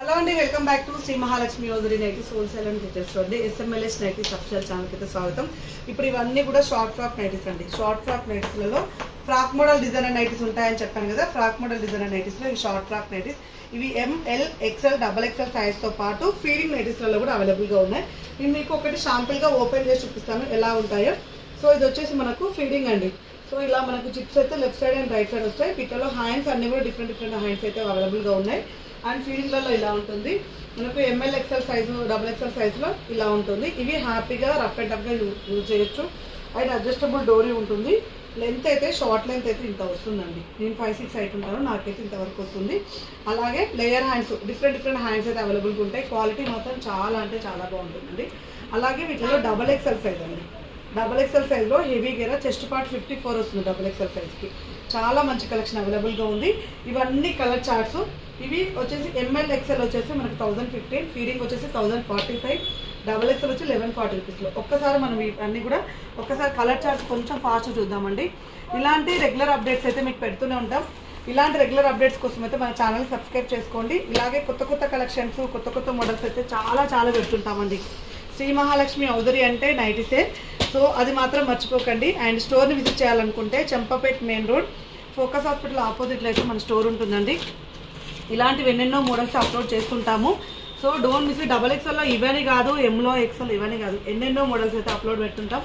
Hello అండి, welcome back to Shri Mahalakshmi యోజరి nighties wholesale and retail store అండి. ఎస్ఎంఎల్ఎస్ నైటీస్ అఫిషియల్ ఛానల్ కి స్వాగతం. ఇప్పుడు ఇవన్నీ కూడా షార్ట్ ఫ్రాక్ నైటీస్ అండి. షార్ట్ ఫ్రాక్ నైటీస్లలో ఫ్రాక్ మోడల్ డిజైనర్ నైటీస్ ఉంటాయని చెప్పాను కదా. ఫ్రాక్ మోడల్ డిజైనర్ నైటీస్ లో ఈ షార్ట్ ఫ్రాక్ నైటీస్ ఇవి ML XL double XL size తో పాటు ఫీడింగ్ నైటీస్లలో కూడా అవైలబుల్ గా ఉన్నాయి. నేను మీకు ఒకటి శాంపుల్ గా ఓపెన్ చేసి చూపిస్తాను ఎలా ఉంటాయో. సో ఇది వచ్చేసి మనకు ఫీడింగ్ అండి. సో ఇలా మనకు జిప్స్ అయితే left side and right side వస్తాయి. వీటిలో హ్యాండ్స్ అన్ని కూడా డిఫరెంట్ హ్యాండ్స్ అయితే అవైలబుల్ గా ఉన్నాయి. అండ్ ఫీడింగ్లలో ఇలా ఉంటుంది. మనకు M L XL size double XL సైజులో ఇలా ఉంటుంది. ఇవి హ్యాపీగా రఫ్ అండ్ టఫ్గా యూజ్ చేయొచ్చు. అండ్ అడ్జస్టబుల్ డోరీ ఉంటుంది. లెంత్ అయితే షార్ట్ లెంత్ అయితే ఇంత వస్తుందండి. నేను 5-6 హైట్ ఉంటాను, నాకైతే ఇంతవరకు వస్తుంది. అలాగే లేయర్ హ్యాండ్స్ డిఫరెంట్ హ్యాండ్స్ అయితే అవైలబుల్గా ఉంటాయి. క్వాలిటీ మాత్రం చాలా అంటే చాలా బాగుంటుందండి. అలాగే వీటిలో డబల్ ఎక్స్ఎల్ సైజ్ అండి. డబల్ ఎక్స్ఎల్ సైజ్లో హెవీ గేరా చెస్ట్ పార్ట్ 54 వస్తుంది డబల్ ఎక్స్ఎల్ సైజ్కి. చాలా మంచి కలెక్షన్ అవైలబుల్గా ఉంది. ఇవన్నీ కలర్ చార్ట్స్. ఇవి వచ్చేసి ఎంఎల్ ఎక్స్ఎల్ వచ్చేసి మనకు 1015, ఫీడింగ్ వచ్చేసి 1045, డబల్ ఎక్స్ఎల్ వచ్చి 1140 రూపీస్లో. ఒక్కసారి మనం ఇవన్నీ కూడా ఒక్కసారి కలర్ చార్ట్స్ కొంచెం ఫాస్ట్ చూద్దామండి. ఇలాంటి రెగ్యులర్ అప్డేట్స్ అయితే మీకు పెడుతూనే ఉంటాం. ఇలాంటి రెగ్యులర్ అప్డేట్స్ కోసం అయితే మన ఛానల్ సబ్స్క్రైబ్ చేసుకోండి. ఇలాగే కొత్త కలెక్షన్స్ కొత్త మోడల్స్ అయితే చాలా పెడుతుంటామండి. శ్రీ మహాలక్ష్మి ఔదరి అంటే నైటీసే, సో అది మాత్రం మర్చిపోకండి. అండ్ స్టోర్ని విజిట్ చేయాలనుకుంటే Champapet main road Focus hospital ఆపోజిట్లో అయితే మన స్టోర్ ఉంటుందండి. ఇలాంటివి ఎన్నెన్నో మోడల్స్ అప్లోడ్ చేస్తుంటాము. So don't miss. డబల్ ఎక్స్ఎల్లో ఇవన్నీ కాదు, ఎంలో ఎక్స్ఎల్ ఇవన్నీ కాదు, ఎన్నెన్నో మోడల్స్ అయితే అప్లోడ్ పెడుతుంటాం.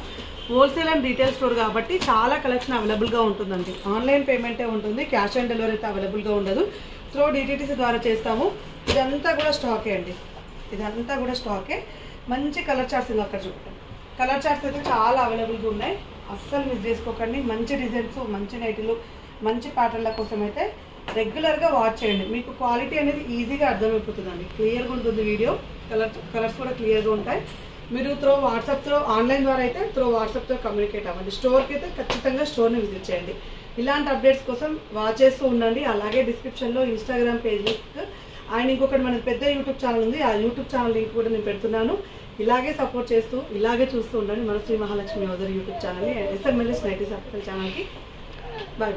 హోల్సేల్ అండ్ రీటైల్ స్టోర్ కాబట్టి చాలా కలెక్షన్ అవైలబుల్గా ఉంటుందండి. ఆన్లైన్ పేమెంటే ఉంటుంది, క్యాష్ ఆన్ డెలివరీ అయితే అవైలబుల్గా ఉండదు. త్రూ డిటిటిసి ద్వారా చేస్తాము. ఇదంతా కూడా స్టాకే అండి. ఇదంతా కూడా స్టాకే. మంచి కలర్ చార్ట్స్ ఇలా అక్కడ చూడండి. కలర్ చార్ట్స్ అయితే చాలా అవైలబుల్గా ఉన్నాయి. అస్సలు మిస్ చేసుకోకండి. మంచి డిజైన్స్, మంచి నైటీలు, మంచి ప్యాటర్న్ల కోసం అయితే రెగ్యులర్గా వాచ్ చేయండి. మీకు క్వాలిటీ అనేది ఈజీగా అర్థమైపోతుందండి. క్లియర్గా ఉంటుంది వీడియో. కలర్స్ కూడా క్లియర్గా ఉంటాయి. మీరు వాట్సాప్తో ఆన్లైన్ ద్వారా అయితే వాట్సాప్తో కమ్యూనికేట్ అవ్వండి. స్టోర్కి అయితే ఖచ్చితంగా స్టోర్ని విజిట్ చేయండి. ఇలాంటి అప్డేట్స్ కోసం వాచ్ చేస్తూ ఉండండి. అలాగే డిస్క్రిప్షన్లో ఇన్స్టాగ్రామ్ పేజ్ లింక్ అండ్ ఇంకొకటి మనకి పెద్ద యూట్యూబ్ ఛానల్ ఉంది. ఆ యూట్యూబ్ ఛానల్ లింక్ కూడా నేను పెడుతున్నాను. ఇలాగే సపోర్ట్ చేస్తూ ఇలాగే చూస్తూ ఉండండి మన శ్రీ మహాలక్ష్మి ఔదరి యూట్యూబ్ ఛానల్ని, ఎస్ఎంఎల్ఎస్ నైటీస్ అఫిషియల్ ఛానల్కి. బాయ్.